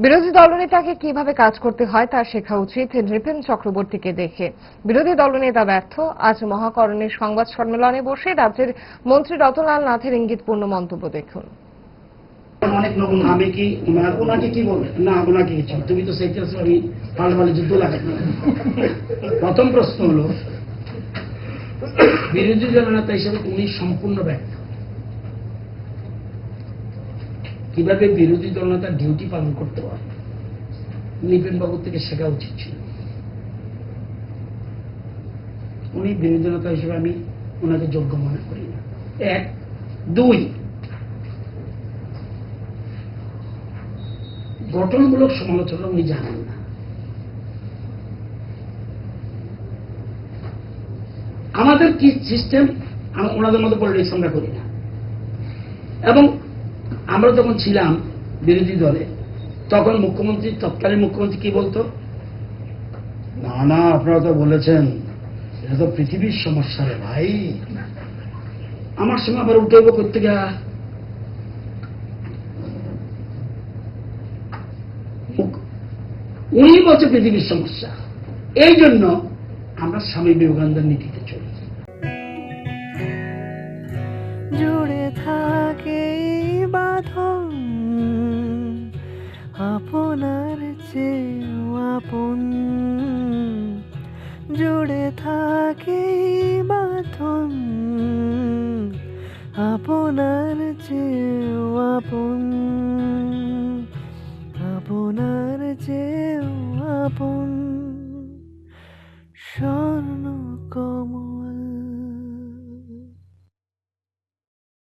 বিরোধী দলনেতাকে কিভাবে কাজ করতে হয় তা শেখা উচিত নৃপেন চক্রবর্তীকে দেখে। বিরোধী দলনেতা ব্যর্থ, আজ মহাকরণের সংবাদ সম্মেলনে বসে রাজ্যের মন্ত্রী রতনলাল নাথের ইঙ্গিতপূর্ণ মন্তব্য দেখুন। অনেক নতুন আমি কি ওনাকে কি বলবে না, ওনাকে কিছু তুমি তো সেই আমি পাল্টাপাল্টি যুদ্ধ লাগে। প্রথম প্রশ্ন হলো বিরোধী দলনেতা হিসেবে উনি সম্পূর্ণ ব্যর্থ। কিভাবে বিরোধী দলনেতা ডিউটি পালন করতে পারে নৃপেন বাবুর থেকে শেখা উচিত ছিল। উনি বিরোধী দলনেতা হিসেবে আমি ওনাকে যোগ্য মনে করি না। এক, দুই, গঠনমূলক সমালোচনা উনি জানেন না। আমাদের কি সিস্টেম, ওনাদের মতো পলিটিক্স আমরা করি না। এবং আমরা যখন ছিলাম বিরোধী দলে তখন মুখ্যমন্ত্রী, তৎকালীন মুখ্যমন্ত্রী কি বলতো, না না আপনারা তো বলেছেন এটা তো পৃথিবীর সমস্যা রে ভাই। আমার সঙ্গে আবার উঠে করতে গা উনি বলছে পৃথিবীর সমস্যা। এই জন্য আমরা স্বামী বিবেকানন্দের নীতিতে চলি। জুড়ে থাকে বাঁধন আপনার চেয়েও আপন, জুড়ে থাকে বাঁধন আপনার চেয়েও আপন, আপনার চেয়েও আপন।